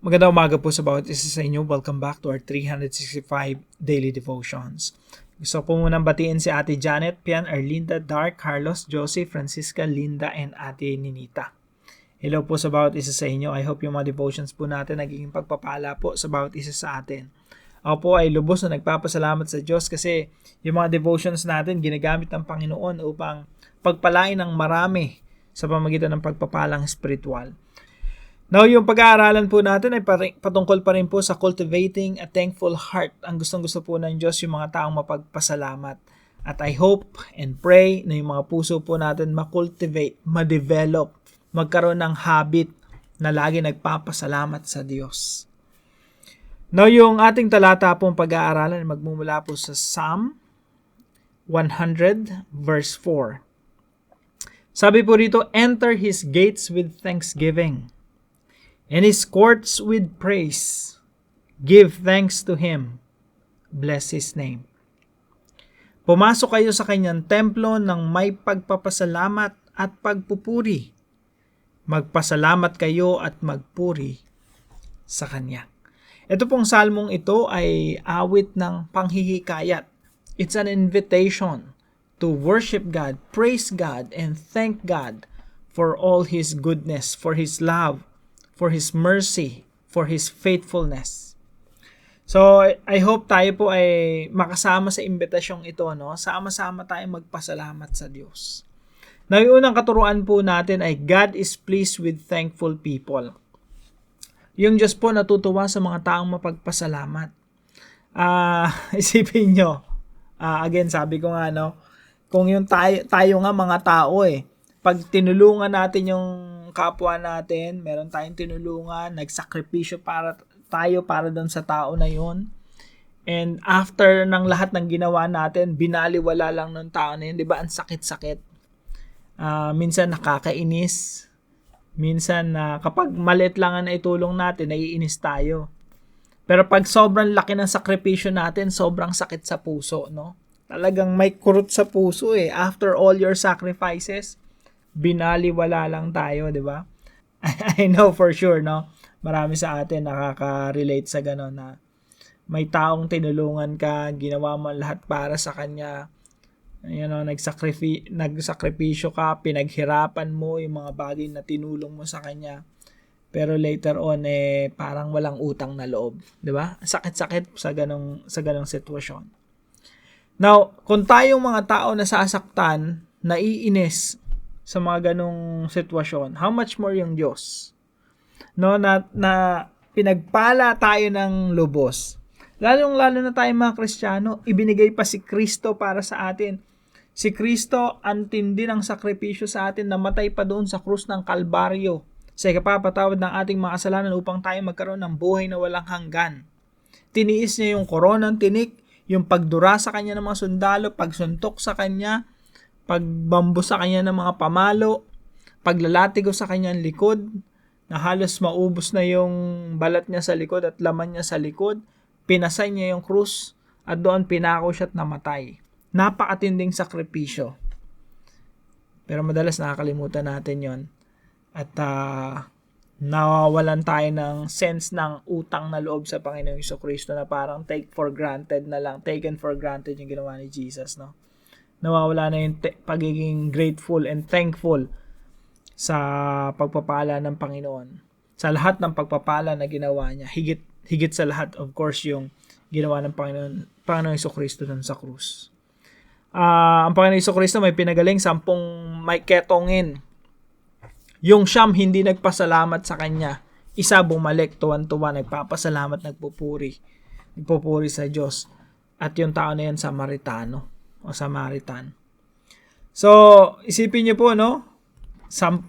Magandang umaga po sa bawat isa sa inyo. Welcome back to our 365 Daily Devotions. Gusto po munang batiin si Ate Janet, Pian, Arlinda, Dark, Carlos, Josie, Francisca, Linda, and Ate Ninita. Hello po sa bawat isa sa inyo. I hope yung mga devotions po natin nagiging pagpapala po sa bawat isa sa atin. Ako po ay lubos na nagpapasalamat sa Diyos kasi yung mga devotions natin ginagamit ng Panginoon upang pagpalain ng marami sa pamagitan ng pagpapalang spiritual. Now, yung pag-aaralan po natin ay patungkol pa rin po sa cultivating a thankful heart. Ang gustong-gusto po ng Diyos yung mga taong mapagpasalamat. At I hope and pray na yung mga puso po natin makultivate, ma-develop, magkaroon ng habit na lagi nagpapasalamat sa Diyos. Now, yung ating talata pong pag-aaralan ay magmumula po sa Psalm 100 verse 4. Sabi po rito, enter His gates with thanksgiving, and His courts with praise. Give thanks to Him. Bless His name. Pumasok kayo sa kanyang templo ng may pagpapasalamat at pagpupuri. Magpasalamat kayo at magpuri sa Kanya. Ito pong salmong ito ay awit ng panghihikayat. It's an invitation to worship God, praise God, and thank God for all His goodness, for His love, for His mercy, for His faithfulness. So, I hope tayo po ay makasama sa imbitasyong ito, no? Sama-sama tayong magpasalamat sa Diyos. Now, yung unang katuruan po natin ay God is pleased with thankful people. Yung Diyos po natutuwa sa mga taong mapagpasalamat. Isipin nyo, again, sabi ko nga, no? Kung yung tayo nga mga tao pag tinulungan natin yung kapwa natin, meron tayong tinulungan, nagsakripisyo para doon sa tao na yun. And after ng lahat ng ginawa natin, binaliwala lang ng tao na yun, di ba? Ang sakit-sakit. Minsan nakakainis. Minsan kapag maliit lang ang naitulong natin, naiinis tayo. Pero pag sobrang laki ng sakripisyo natin, sobrang sakit sa puso, no? Talagang may kurot sa puso After all your sacrifices, binaliwala lang tayo, di ba? I know for sure, no? Marami sa atin nakaka-relate sa gano'n na may taong tinulungan ka, ginawa mo lahat para sa kanya, nagsakripisyo ka, pinaghirapan mo yung mga bagay na tinulong mo sa kanya. Pero later on, parang walang utang na loob, di ba? Sakit-sakit sa ganong sitwasyon. Now, kung tayong mga tao na sasaktan, naiinis sa mga ganong sitwasyon, how much more yung Diyos? No, na pinagpala tayo ng lubos. Lalong-lalo na tayo mga Kristiyano, ibinigay pa si Kristo para sa atin. Si Kristo, ang tindi ng sakripisyo sa atin, namatay pa doon sa krus ng Kalbaryo sa ikapapatawad ng ating mga kasalanan upang tayo magkaroon ng buhay na walang hanggan. Tiniis niya yung koronang tinik, yung pagdura sa kanya ng mga sundalo, pagsuntok sa kanya, pagbambo sa kanya ng mga pamalo, paglalatigo sa kanyang likod, na halos maubos na yung balat niya sa likod at laman niya sa likod, pinasay niya yung krus at doon pinako siya at namatay. Napakatinding sakripisyo. Pero madalas nakakalimutan natin yon at nawawalan tayo ng sense ng utang na loob sa Panginoong Jesucristo na parang taken for granted yung ginawa ni Jesus, no? Nawawala na yung pagiging grateful and thankful sa pagpapala ng Panginoon. Sa lahat ng pagpapala na ginawa niya, higit sa lahat, of course, yung ginawa ng Panginoong Jesucristo dun sa krus. Ang Panginoong Jesucristo may pinagaling 10 may ketongin. Yung 9 hindi nagpasalamat sa kanya. Isa bumalik, tuwan-tuwa, nagpapasalamat, nagpupuri sa Diyos. At yung tao na yan, Samaritan. So, isipin niyo po, no? 10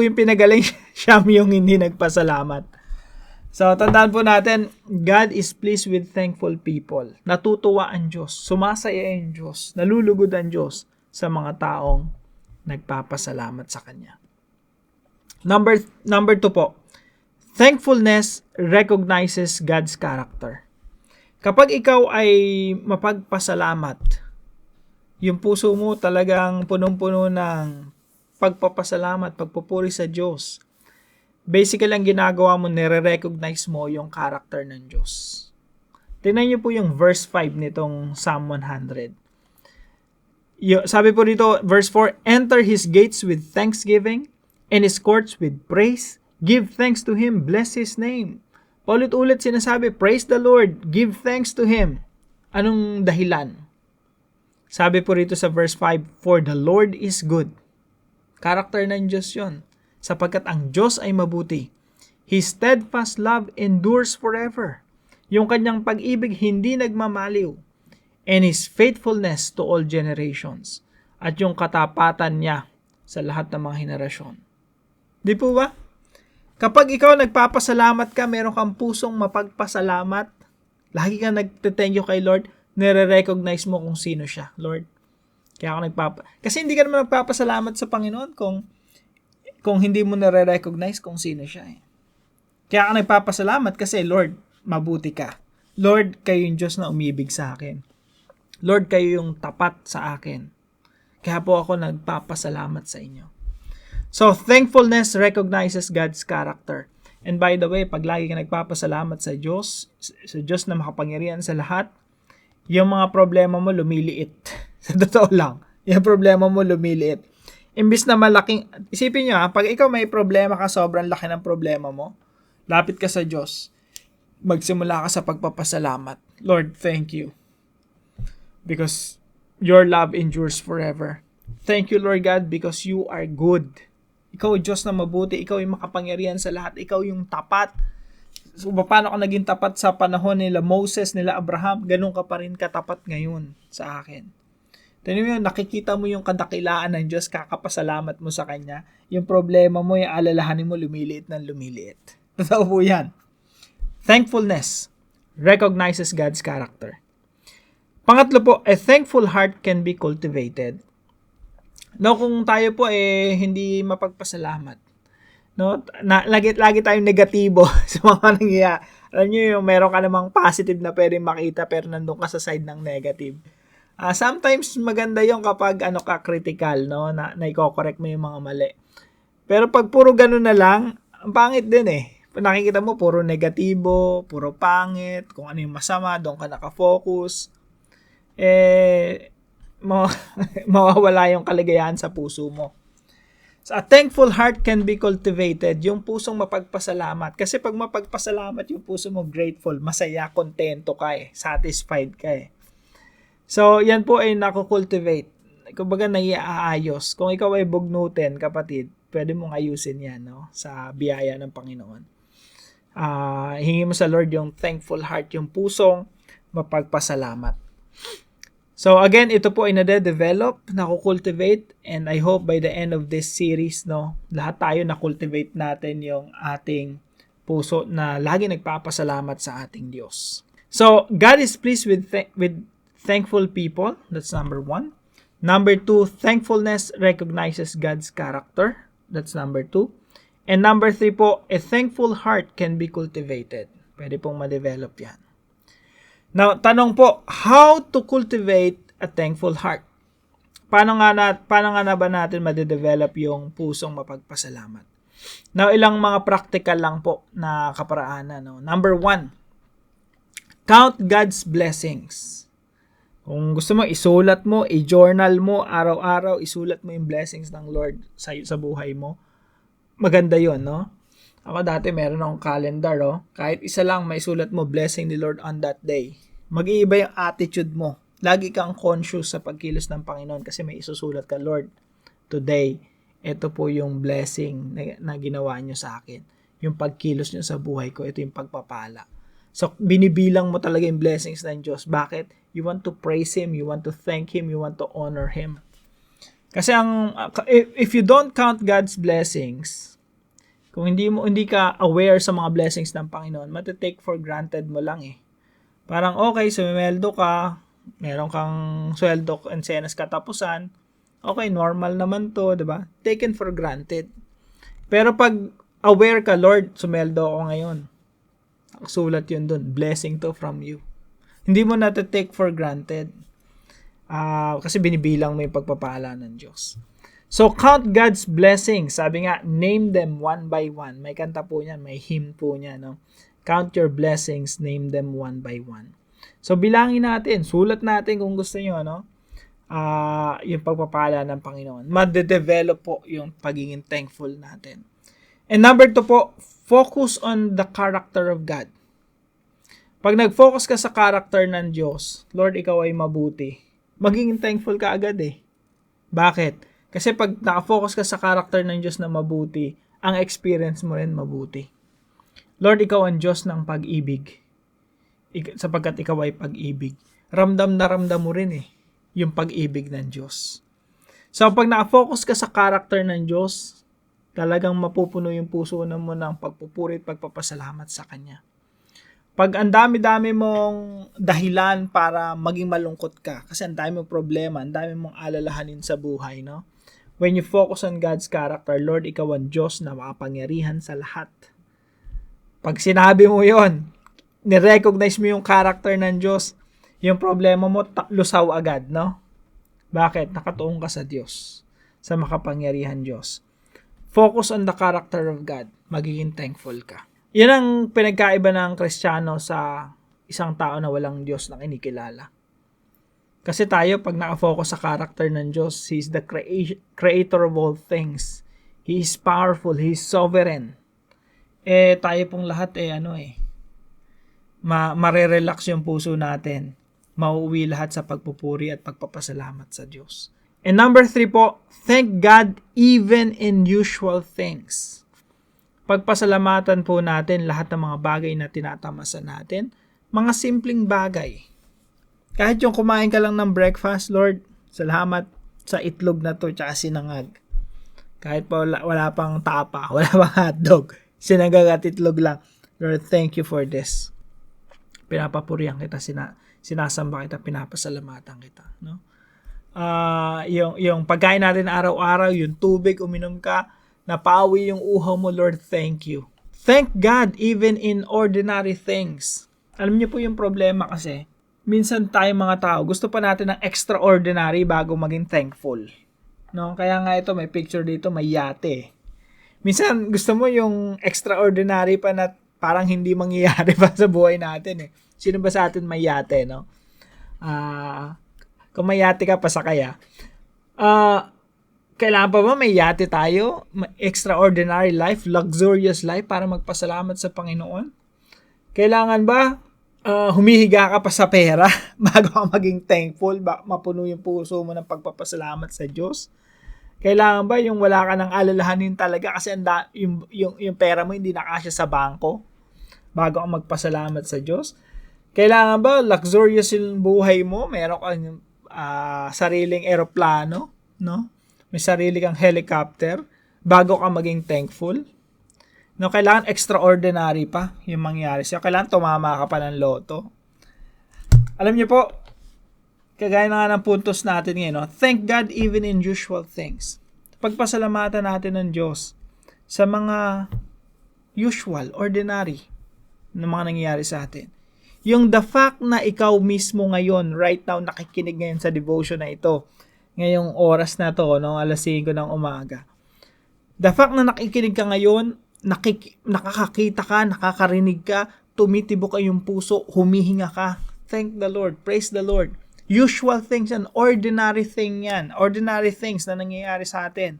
yung pinagaling, 9 yung hindi nagpasalamat. So, tandaan po natin, God is pleased with thankful people. Natutuwa ang Diyos, sumasaya ang Diyos, nalulugod ang Diyos sa mga taong nagpapasalamat sa Kanya. Number 2 po, thankfulness recognizes God's character. Kapag ikaw ay mapagpasalamat, yung puso mo talagang punong-puno ng pagpapasalamat, pagpupuri sa Diyos, basically ang ginagawa mo, nire-recognize mo yung character ng Diyos. Tingnan niyo po yung verse 5 nitong Psalm 100. Sabi po dito, verse 4, enter his gates with thanksgiving and his courts with praise. Give thanks to him, bless his name. Paulit-ulit sinasabi, praise the Lord, give thanks to him. Anong dahilan? Sabi po rito sa verse 5, for the Lord is good. Character ng Diyos yun. Sapagkat ang Diyos ay mabuti. His steadfast love endures forever. Yung kanyang pag-ibig hindi nagmamaliw. And his faithfulness to all generations. At yung katapatan niya sa lahat ng mga henerasyon. Di po ba? Kapag ikaw nagpapasalamat ka, meron kang pusong mapagpasalamat, lagi kang nagte-thank you kay Lord, nire-recognize mo kung sino siya, Lord. Kaya ako kasi hindi ka naman nagpapasalamat sa Panginoon kung hindi mo nare-recognize kung sino siya. Kaya ako nagpapasalamat kasi, Lord, mabuti ka. Lord, kayo yung Diyos na umibig sa akin. Lord, kayo yung tapat sa akin. Kaya po ako nagpapasalamat sa inyo. So, thankfulness recognizes God's character. And by the way, pag lagi ka nagpapasalamat sa Diyos na makapangyarihan sa lahat, yung mga problema mo lumiliit. Sa totoo lang, yung problema mo lumiliit. Imbis na malaking, isipin nyo pag ikaw may problema ka, sobrang laki ng problema mo, lapit ka sa Diyos, magsimula ka sa pagpapasalamat. Lord, thank you. Because your love endures forever. Thank you, Lord God, because you are good. Ikaw, Diyos na mabuti. Ikaw yung makapangyarihan sa lahat. Ikaw yung tapat. So, paano ka naging tapat sa panahon nila Moses, nila Abraham? Ganun ka pa rin katapat ngayon sa akin. Tignan mo yun, nakikita mo yung kadakilaan ng Diyos, kakapasalamat mo sa Kanya. Yung problema mo, yung alalahanin mo, lumiliit ng lumiliit. Totoo po yan. Thankfulness recognizes God's character. Pangatlo po, a thankful heart can be cultivated. No, kung tayo po hindi mapagpasalamat, no, lagi tayong negatibo sa mga nangyayari. Alam niyo yung meron ka namang positive na pwedeng makita pero nandun ka sa side ng negative. Sometimes maganda yung kapag ka critical, no, na i-correct mo yung mga mali. Pero pag puro ganun na lang, ang pangit din Nakikita mo puro negatibo, puro pangit, kung ano yung masama, doon ka nakafocus. Mawawala yung kaligayahan sa puso mo. So, a thankful heart can be cultivated, yung pusong mapagpasalamat. Kasi pag mapagpasalamat yung puso mo, grateful, masaya, kontento ka satisfied ka So, yan po ay nakukultivate. Kumbaga, naiaayos. Kung ikaw ay bugnutin, kapatid, pwede mong ayusin yan, no? Sa biyaya ng Panginoon. Hingi mo sa Lord yung thankful heart, yung pusong mapagpasalamat. So again, ito po ay nade-develop, nakukultivate, and I hope by the end of this series, no, lahat tayo nakultivate natin yung ating puso na lagi nagpapasalamat sa ating Diyos. So, God is pleased with thankful people. That's number 1. Number 2, thankfulness recognizes God's character. That's number 2. And number 3 po, a thankful heart can be cultivated. Pwede pong ma-develop yan. Now, tanong po, how to cultivate a thankful heart? Paano nga na ba natin ma-develop yung pusong mapagpasalamat? Now, ilang mga practical lang po na kaparaanan. No? Number 1, count God's blessings. Kung gusto mo, isulat mo, i-journal mo, araw-araw, isulat mo yung blessings ng Lord sa buhay mo. Maganda yon, no? Ako dati meron akong calendar, kahit isa lang may sulat mo, blessing the Lord on that day. Mag-iiba yung attitude mo. Lagi kang conscious sa pagkilos ng Panginoon kasi may isusulat ka, Lord, today, ito po yung blessing na ginawa nyo sa akin. Yung pagkilos nyo sa buhay ko, ito yung pagpapala. So, binibilang mo talaga yung blessings ng Diyos. Bakit? You want to praise Him, you want to thank Him, you want to honor Him. Kasi if you don't count God's blessings, kung hindi ka aware sa mga blessings ng Panginoon, matitake for granted mo lang Parang okay, sumeldo ka, meron kang sweldo and senas katapusan, okay, normal naman to, 'di ba? Taken for granted. Pero pag aware ka, Lord, sumeldo ako ngayon. Sulat yun dun, blessing to from you. Hindi mo take for granted. Kasi binibilang mo yung pagpapala ng Diyos. So, count God's blessings. Sabi nga, name them one by one. May kanta po niyan, may hymn po niya, no? Count your blessings, name them one by one. So, bilangin natin, sulat natin kung gusto niyo, no? Yung pagpapala ng Panginoon. Made-develop po yung pagiging thankful natin. And number 2 po, focus on the character of God. Pag nag-focus ka sa character ng Diyos, Lord, ikaw ay mabuti. Magiging thankful ka agad eh. Bakit? Kasi pag nakafocus ka sa character ng Diyos na mabuti, ang experience mo rin mabuti. Lord, ikaw ang Diyos ng pag-ibig. Sapagkat ikaw ay pag-ibig. Ramdam na ramdam mo rin eh, yung pag-ibig ng Diyos. So pag nakafocus ka sa character ng Diyos, talagang mapupuno yung puso mo ng pagpupuri at pagpapasalamat sa Kanya. Pag ang dami-dami mong dahilan para maging malungkot ka, kasi ang dami mong problema, ang dami mong alalahanin sa buhay, no? When you focus on God's character, Lord, ikaw ang Diyos na makapangyarihan sa lahat. Pag sinabi mo yon, nirecognize mo yung character ng Diyos, yung problema mo, lusaw agad, no? Bakit? Nakatuong ka sa Diyos, sa makapangyarihan Diyos. Focus on the character of God, magiging thankful ka. Yan ang pinagkaiba ng Kristiyano sa isang tao na walang Diyos na kinikilala. Kasi tayo, pag nakafocus sa character ng Diyos, He is the creator of all things. He is powerful, He is sovereign. Tayo pong lahat marerelax yung puso natin. Mauuwi lahat sa pagpupuri at pagpapasalamat sa Diyos. And number 3 po, thank God even in usual things. Pagpasalamatan po natin lahat ng mga bagay na tinatamasa natin, mga simpleng bagay. Kahit yung kumain ka lang ng breakfast, Lord, salamat sa itlog na to tsaka sinangag. Kahit pa wala pang tapa, wala pang hotdog, sinangag at itlog lang. Lord, thank you for this. Pinapapurihan kita, sinasamba kita, pinapasalamatan kita, no? Yung pagkain natin araw-araw, yung tubig, uminom ka, napawi yung uhaw mo, Lord, thank you. Thank God even in ordinary things. Alam niyo po yung problema kasi, minsan tayo mga tao, gusto pa natin ng extraordinary bago maging thankful. No? Kaya nga ito, may picture dito, may yate. Minsan, gusto mo yung extraordinary pa na parang hindi mangyayari pa sa buhay natin eh. Sino ba sa atin may yate, no? Kung may yate ka, pasakay kailangan pa ba may yate tayo? Extraordinary life, luxurious life para magpasalamat sa Panginoon? Kailangan ba humihiga ka pa sa pera bago ka maging thankful, mapuno yung puso mo ng pagpapasalamat sa Diyos? Kailangan ba yung wala ka ng alalahanin talaga kasi yung pera mo hindi nakasya sa bangko bago ka magpasalamat sa Diyos? Kailangan ba luxurious yung buhay mo? Meron kang sariling eroplano, no? May sarili kang helicopter bago ka maging thankful. No, kailangan extraordinary pa yung mangyari sa'yo. Kailangan tumama ka pa ng loto. Alam niyo po, kagaya na nga ng puntos natin ngayon, no? Thank God even in usual things. Pagpasalamatan natin ng Diyos sa mga usual, ordinary na mga nangyayari sa atin. Yung the fact na ikaw mismo ngayon, right now, nakikinig ngayon sa devotion na ito, ngayong oras na to, no, alas 5 ng umaga. The fact na nakikinig ka ngayon, nakakakita ka, nakakarinig ka, tumitibok ka yung puso, humihinga ka. Thank the Lord. Praise the Lord. Usual things and ordinary thing yan. Ordinary things na nangyayari sa atin.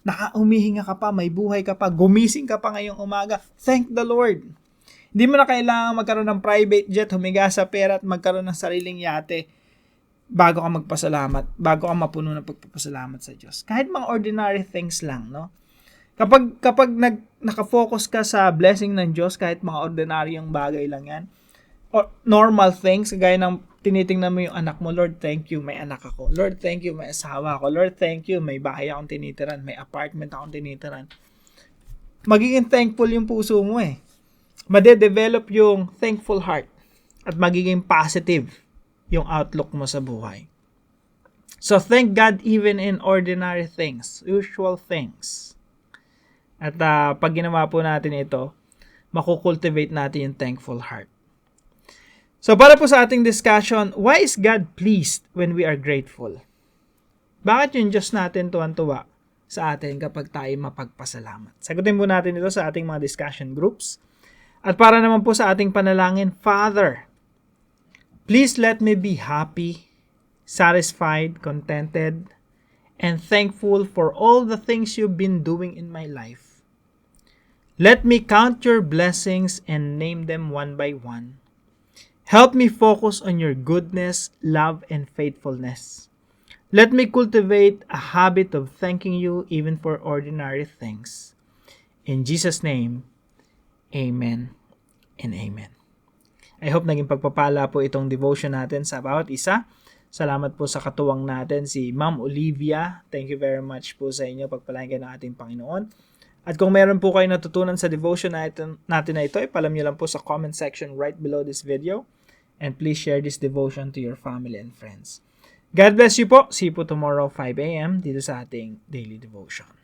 Humihinga ka pa, may buhay ka pa, gumising ka pa ngayong umaga. Thank the Lord. Hindi mo na kailangan magkaroon ng private jet, humiga sa pera at magkaroon ng sariling yate bago ka magpasalamat, bago ka mapuno ng pagpapasalamat sa Diyos. Kahit mga ordinary things lang, no? Kapag nakafocus ka sa blessing ng Diyos, kahit mga ordinaryong bagay lang yan, or normal things, gaya ng tinitingnan mo yung anak mo, Lord, thank you, may anak ako. Lord, thank you, may asawa ako. Lord, thank you, may bahay akong tinitiran, may apartment akong tinitiran. Magiging thankful yung puso mo eh. Made-develop yung thankful heart at magiging positive yung outlook mo sa buhay. So, thank God even in ordinary things, usual things. At pag ginawa po natin ito, makukultivate natin yung thankful heart. So, para po sa ating discussion, why is God pleased when we are grateful? Bakit yung Diyos natin tuwan-tuwa sa atin kapag tayo mapagpasalamat. Sagutin po natin ito sa ating mga discussion groups. At para naman po sa ating panalangin, Father, please let me be happy, satisfied, contented, and thankful for all the things you've been doing in my life. Let me count your blessings and name them one by one. Help me focus on your goodness, love, and faithfulness. Let me cultivate a habit of thanking you even for ordinary things. In Jesus' name, Amen and Amen. I hope naging pagpapala po itong devotion natin sa bawat isa. Salamat po sa katuwang natin, si Ma'am Olivia. Thank you very much po sa inyo. Pagpalain kayo ng ating Panginoon. At kung meron po kayo natutunan sa devotion natin na ito, ipalam nyo lang po sa comment section right below this video. And please share this devotion to your family and friends. God bless you po. See you po tomorrow 5 a.m. dito sa ating daily devotion.